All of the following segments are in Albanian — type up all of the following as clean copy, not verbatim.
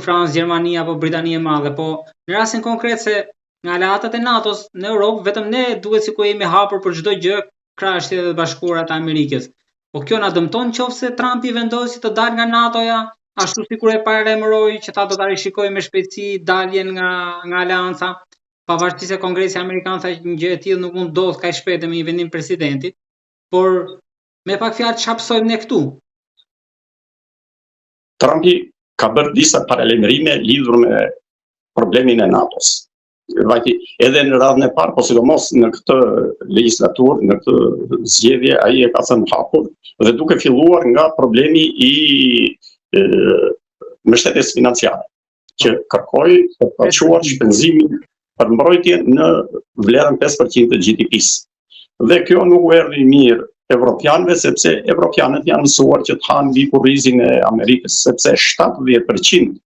Francë, Gjermania apo Britania e Madhe, po në rastin konkret se nga aleatët e NATO-s në Europë vetëm ne duhet sikur jemi hapur për çdo gjë krah Shtetet Bashkuara të Amerikës. Po kjo na dëmton nëse Trumpi vendosi të dalë nga NATO-ja, ashtu sikur e paralajmëroi që ta do ta rishikojë me shpejtësi daljen nga aleanca, pavarësisht se Kongresi Amerikan tha që një gjë e tillë nuk mund ndodh kaq shpejt me një vendim presidentit, por me pak fjalë çfarë psojmë ne këtu? Trumpi ka bërë disa paralajmërime lidhur me problemin e NATO-s. Vajti edhe në radhën e parë, po sidomos në këtë legjislaturë, në këtë zgjedhje, ai e ka thënë hapur dhe duke filluar nga problemi i mbështetjes financiare, që kërkoi të paquar shpenzimin për mbrojtje në vlerën 5% të GDP-s. Dhe kjo nuk u erdhi mirë evropianëve, sepse evropianët janë mësuar që të hanë mbi kurrizin e Amerikës, sepse 70%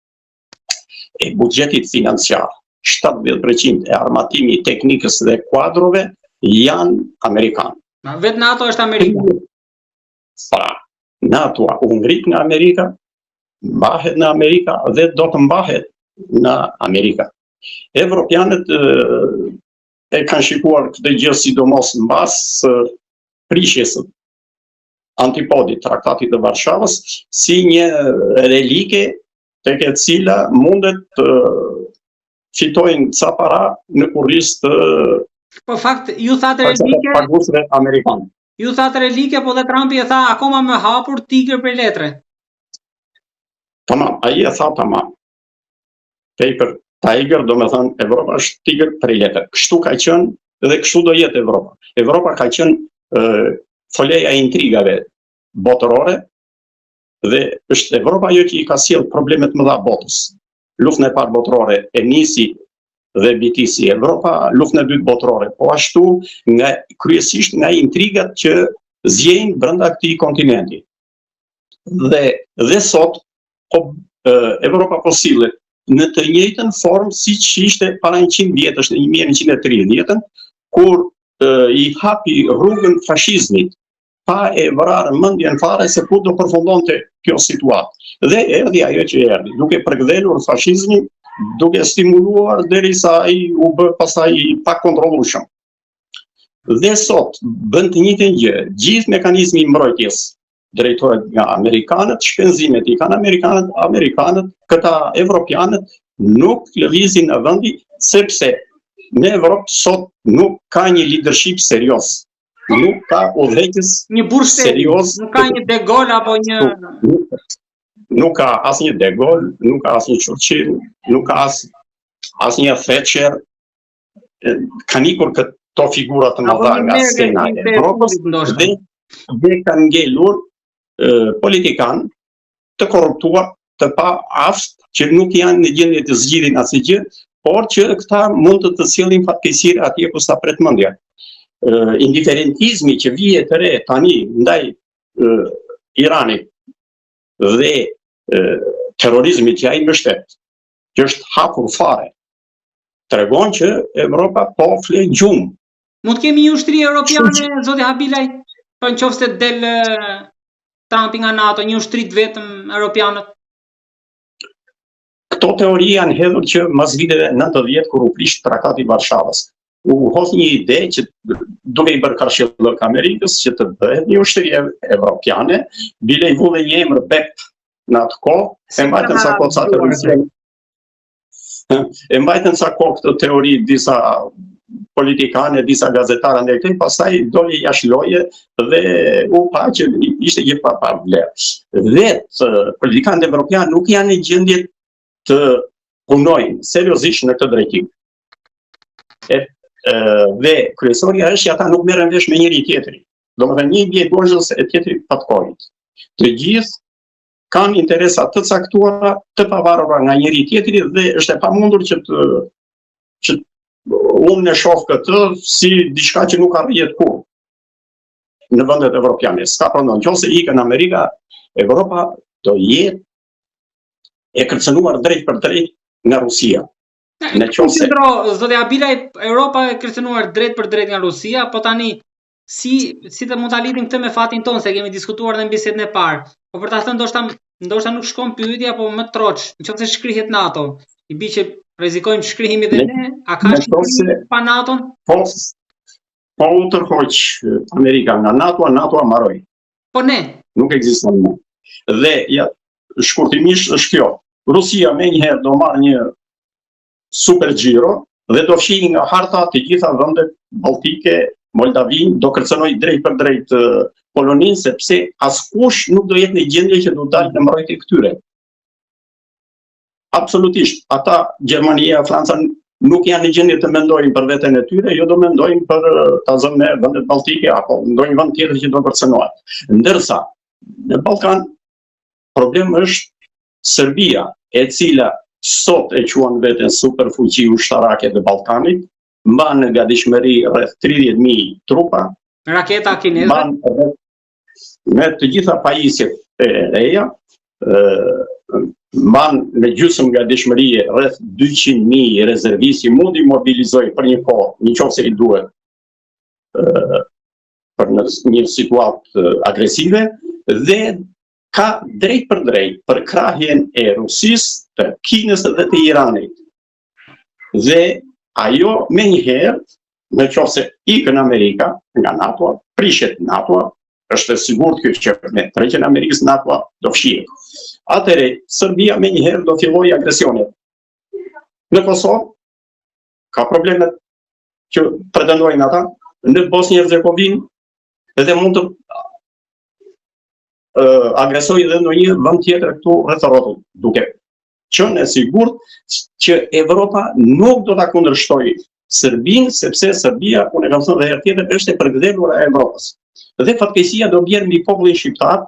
e buxhetit financiar, 70% e armatimit, teknikës dhe kuadrove janë amerikanë. Vetë NATO është amerikane. Pra, NATO u ngrit nga Amerika, mbahet në Amerika dhe do të mbahet në Amerika. Evropianët e kanë shikuar këtë gjë sidomos mbas prishjes antipodit traktatit të Varshavës si një relike tek e cila mundet të fitojnë ca para në kurriz të Po fakt, ju thatë relike pagusëve amerikanë. Ju thatë relike, po dhe Trumpi e tha akoma më hapur tigër për letre. Tamam, ai e tha tamam. Paper tiger, do me thënë, Evropa është tigër për letre. Kështu ka qenë dhe kështu do jetë Evropa. Evropa ka qenë foleja e intrigave botërore dhe është Evropa jo që i ka sjell problemet më dha botës. Luftën e parë botërore e nisi dhe bitisi Evropa, luftën e dytë botërore, po ashtu kryesisht nga intrigat që zjejnë brenda këtij kontinenti. Dhe sot Evropa po sillet në të njëjtën formë siç ishte para 100 vjetësh, në 1930-ën, kur i hapi rrugën fashizmit, pa e vrarë mendjen fare se ku do përfundonte kjo situatë. Dhe erdhi ajo që erdhi, duke përkthyer fashizmin, duke stimuluar derisa ai u bë pastaj pa kontrollueshëm. Dhe sot bën të njëjtën gjë, gjithë mekanizmi i mbrojtjes drejtohet nga amerikanët, shpenzimet i kanë amerikanët, këta evropianët nuk lëvizin në vendi, sepse në Evropë sot nuk ka një leadership serioz. Nuk ka udhëheqës serioz. Nuk ka një De Gaulle apo një nuk ka asnjë De Gaulle, nuk ka asnjë Churchill, nuk ka asnjë Thatcher. Kanë ikur këto figura të mëdha nga scena e Evropës dhe kanë ngelur politikan të korruptuar, të pa aftë, që nuk janë në gjendje të zgjidhin asnjë gjë, por që këta mund të sjellin fatkeqësi atje ku sa pret mendja. Indiferentizmi që vije të re tani ndaj Iranit dhe terrorizmi që ai mbështet, që është hapur fare, tregon që Evropa po fle gjumë. Mund të kemi një ushtri europiane, zoti Habilaj, po nëse del Trumpi nga NATO, një ushtri vetëm europianët? Këto teori janë hedhur që mas viteve 90 kur u prish trakati i Varshavës. U hodh një ide që duke i bërë kërcjellë Amerikës që të bëhet një ushtri evropiane, bile i vulli një emër BEP në atë kohë, e mbajtën sa kohë këtë teori disa politikanë, disa gazetarë ndaj, pastaj doli jashtë loje dhe u pa që ishte gjë pa vlerë. Vetë politikanët evropianë nuk janë në gjendje të punojnë seriozisht në këtë drejtim. Dhe kryesorja është që ata nuk merren vesh me njëri tjetrin. Domethënë një bie gorgës e tjetri patkorit. Të gjithë kanë interesa të caktuara, të pavarura nga njëri tjetri dhe është e pamundur që unë e shoh këtë si diçka që nuk arrihet kurrë në vendet evropiane. S'ka pranon. Nëse ikën Amerika, Evropa do jetë e kërcënuar drejt për drejt nga Rusia. Zoti Abilaj, Europa e kërcënuar drejt për drejt nga Rusia, po tani si të mund ta lidhim këtë me fatin tonë, se kemi diskutuar në bisedën e parë. Po për ta thënë ndoshta ndoshta nuk shkon pyetja, po më troç, nëse shkrihet NATO, i bi që rrezikojmë shkrihemi dhe ne, a ka Shqipëri pa NATO-n? Po u tërhoq Amerika nga NATO mbaroi. Po ne. Nuk ekziston më. Dhe ja, shkurtimisht është kjo. Rusia menjëherë do marrë një super xhiro dhe do fshijë nga harta të gjitha vendet balltike, Moldavin, do kërcënoj drejt për drejt Polonin, sepse askush nuk do jetë në gjendje që do dalë në mbrojtje këtyre. Absolutisht. Ata, Gjermania, Franca, nuk janë në gjendje të mendojnë për veten e tyre, jo do mendojnë për ta zënë me vendet balltike apo ndonjë vend tjetër që do kërcënohet. Ndërsa në Ballkan problemi është Serbia, e cila sot e quan veten superfuqi ushtarake të Ballkanit, mban në gatishmëri rreth 30.000 trupa, raketa kineze, me të gjitha pajisjet e reja, mban në gjysmë gatishmërie rreth 200.000 rezervistë që mund i mobilizoj për një kohë, nëse i duhet, për një situatë agresive, dhe ka drejt për krahjen e Rusisë, të Kinës dhe të Iranit. Dhe ajo menjëherë, nëse ikën Amerika nga NATO, prishet NATO, është e sigurt që me trekjen e Amerikës NATO do fshihet. Atëherë Serbia menjëherë do fillojë agresionet. Në Kosovë ka problemet që pretendojnë ata, në Bosnjë-Hercegovinë edhe mund të agresoj dhe ndonjë vend tjetër këtu rreth rrotull, duke qenë e sigurt që Evropa nuk do ta kundërshtojë Serbinë, sepse Serbia, unë e kam thënë edhe herë tjetër, është e përgdhelur e Evropës. Dhe fatkeqësia do bjerë mbi popullin shqiptar,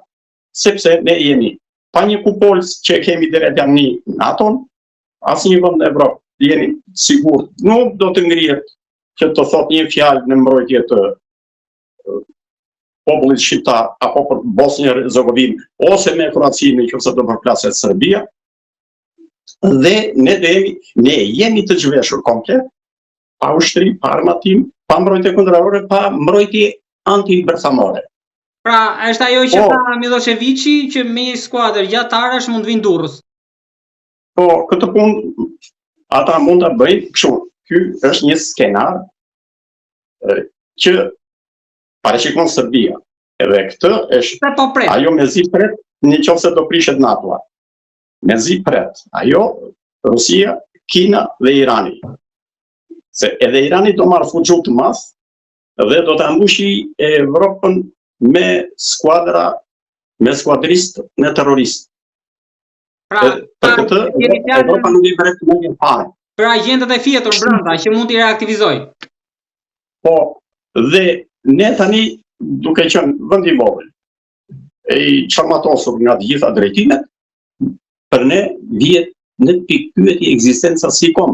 sepse ne jemi pa një kupolës që kemi drejt janë NATO-n, asnjë vend në Evropë, jeni sigurt, nuk do të ngrihet që të thot një fjalë në mbrojtje të popullit shqiptar apo për Bosnjë-Hercegovinë ose me Kroacinë nëse do përplaset Serbia. Dhe ne jemi të zhveshur komplet, pa ushtri, pa armatim, pa mbrojtje kundërore, pa mbrojtje anti-bërthamore. Pra, është ajo që tha Miloševiqi që me një skuadër gjatarash mund vinë Durrës. Po, këtë punë ata mund ta bëjnë kështu. Ky është një skenar që parashikon Serbia. Edhe këtë është ajo mezi pret nëse do prishet NATO-a. Mezi pret ajo Rusia, Kina dhe Irani. Se edhe Irani do marrë fuxhu të madh dhe do ta mbushi Evropën me skuadristë në terroristë. Për këtë Evropa nuk i bëret më një parë. Për agentët e fjetur brenda që mund t'i reaktivizoj. Po, dhe ne tani duke qenë vend i vogël, i çarmatosur nga të gjitha drejtimet, për ne vihet në pikë pyetje ekzistenca si kom.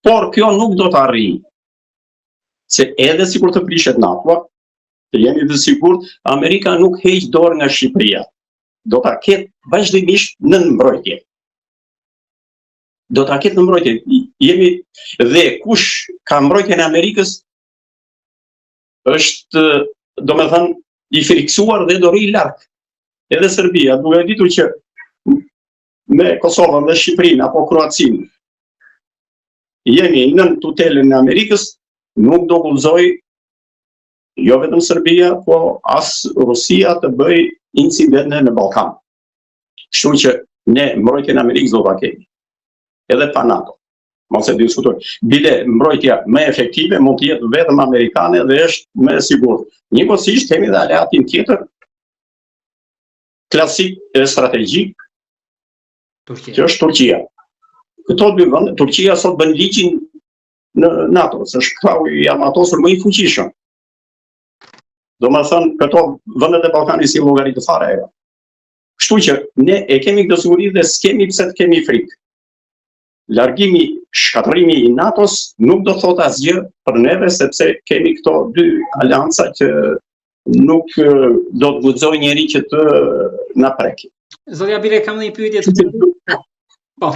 Por kjo nuk do të arrijë. Se edhe sikur të prishet NATO, të jemi të sigurt, Amerika nuk heq dorë nga Shqipëria. Do ta ketë vazhdimisht në mbrojtje. Do ta ketë në mbrojtje. Jemi dhe kush ka mbrojtjen e Amerikës është, domethënë, i friksuar dhe do rri larg. Edhe Serbia, duke ditur që me Kosovën dhe Shqipërinë apo Kroacinë jemi nën tutelën e Amerikës, nuk do guxoj jo vetëm Serbia, po as Rusia të bëj incidente në Ballkan. Kështu që ne mbrojtjen e Amerikës do ta kemi. Edhe pa NATO. Mos e diskutoj. Bile mbrojtja më efektive mund të jetë vetëm amerikane dhe është më e sigurt. Njëkohësisht kemi dhe aleatin tjetër klasik e strategjik, që është Turqia. Këto dy vende, Turqia sot bën ligjin në NATO, se është krahu i armatosur më i fuqishëm. Domethënë, këto vendet e Ballkanit si llogaritë fare ajo. Kështu që ne e kemi këtë siguri dhe s'kemi pse të kemi frikë. Largimi, shkatërrimi i NATO-s nuk do thot asgjë për neve, sepse kemi këto dy alianca që nuk do të guxojë njeri që të na preki. Zotja Bile, kam një pyetje të po.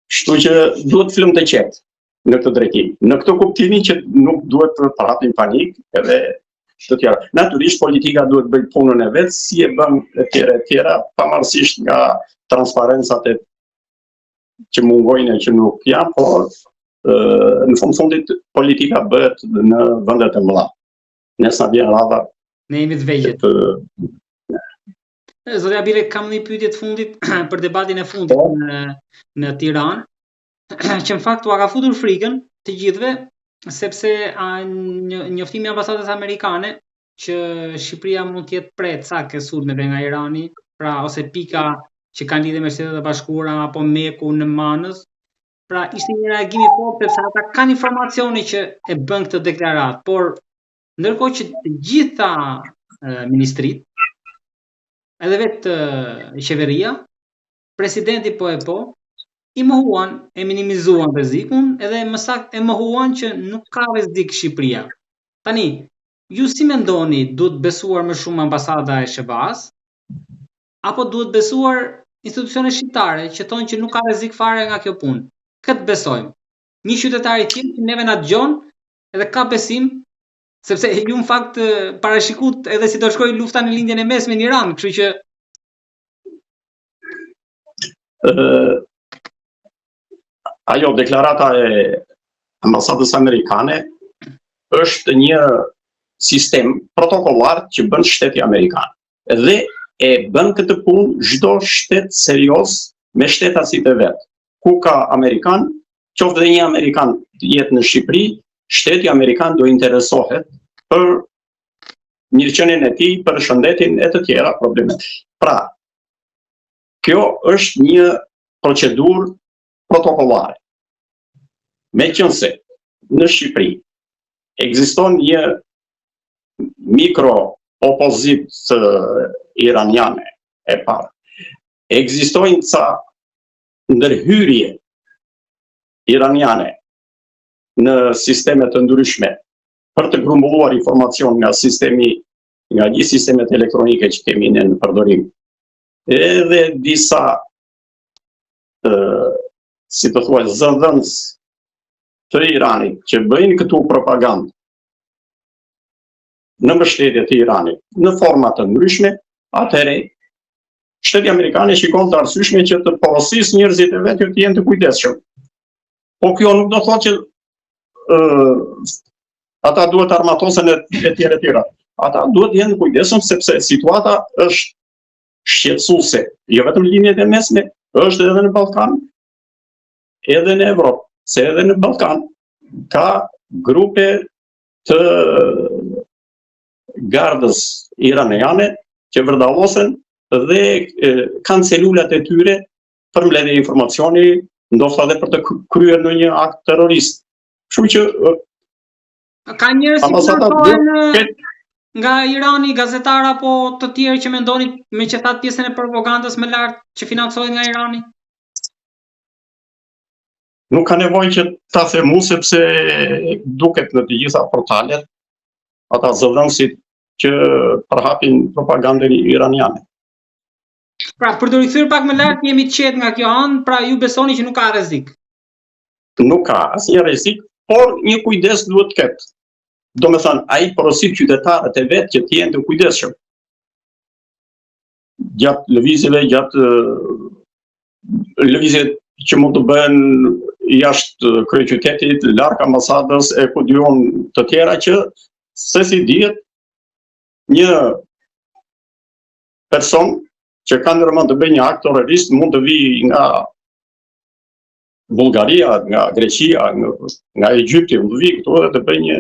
Kështu që duhet film të qetë në këtë drejtim. Në këtë kuptimin që nuk duhet të paratim panik, edhe të tjera. Natyrisht politika duhet bëj punën e vet, si e bën e tjera, pavarësisht nga transparencat që mungojnë e që nuk janë, por në fundit politika bëhet në vendet e mëdha. Nëse na vjen radha, ne jemi të vegjël. Zotja Bile, kam një pyetje të fundit për debatin e fundit në Tiranë, që në fakt u ka futur frikën të gjithëve, sepse njoftimi i ambasadës amerikane që Shqipëria mund të jetë pret e sulmeve nga Irani, pra ose pika që kanë lidhje me Shtetet e Bashkuara apo Meku në Manës, pra ishte një reagim i fortë sepse ata kanë informacione që e bën këtë deklaratë, por ndërkohë që të gjitha ministrit, edhe vetë qeveria, presidenti po, i mohuan, e minimizuan rrezikun, edhe më saktë e mohuan që nuk ka rrezik Shqipëria. Tani, ju si mendoni, duhet besuar më shumë ambasada e SBA-s, apo duhet besuar institucionet shqiptare që thonë që nuk ka rrezik fare nga kjo punë? Këtë besojmë. Një qytetar i tillë që neve na dëgjon edhe ka besim, sepse ju në fakt parashikut edhe si do shkojë lufta në lindjen e mesme në Iran, kështu që ajo deklarata e ambasadës amerikane është një sistem protokollar që bën shteti amerikan. Dhe e bën këtë punë çdo shtet serioz me shtetasit e vet. Ku ka amerikan, qoftë dhe një amerikan jetë në Shqipëri, shteti amerikan do interesohet për mirëqenien e tij, për shëndetin e të tjera problemet. Pra, kjo është një procedurë protokollare. Meqense në Shqipëri ekziston një mikro opozitë iraniane e parë. Ekzistojnë ca ndërhyrje iraniane në sisteme të ndryshme për të grumbulluar informacion nga gjithë sistemet elektronike që kemi në përdorim. Edhe disa si të thuaj zëdhënës të Iranit që bëjnë këtu propagandë në mbështetje të Iranit në forma të ndryshme, atëherë shteti amerikan shikon të arsyeshme që të porosisë njerëzit e vet të jenë të kujdesshëm. Po kjo nuk do thotë që ata duhet armatosen e tjera. Ata duhet jenë të kujdesshëm sepse situata është shqetësuese, jo vetëm në linjet e mesme, është edhe në Ballkan, edhe në Evropë, se edhe në Ballkan ka grupe të gardës iraniane që vërdallosen dhe kanë celulat e tyre për mbledhje informacioni, ndoshta edhe për të kryer ndonjë akt terrorist. Kështu që ka njerëz që nga Irani, gazetar apo të tjerë që mendoni me që thatë pjesën e propagandës më lart që financohet nga Irani? Nuk ka nevojë që ta them unë sepse duket në të gjitha portalet ata zëvendësit që përhapin propagandën iraniane. Pra, për të rikthyer pak më lart, jemi të qetë nga kjo anë, pra ju besoni që nuk ka rrezik. Nuk ka asnjë rrezik, por një kujdes duhet të ketë. Domethënë, ai porosit qytetarët e vet që të jenë të kujdesshëm. Gjatë lëvizjeve, lëvizjet që mund të bëhen jashtë kryeqytetit, larg ambasadës e ku diun të tjera që se si dihet një person që ka ndërmend të bëjë një akt terrorist mund të vijë nga Bullgaria, nga Greqia, nga Egjipti, mund të vijë këtu dhe të bëjë një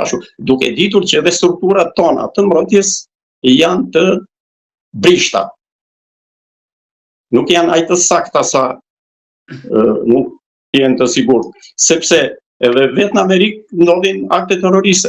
ashtu, duke ditur që edhe strukturat tona të mbrojtjes janë të brishta. Nuk janë aq të sakta sa nuk janë të sigurt, sepse edhe vetë në Amerikë ndodhin akte terroriste.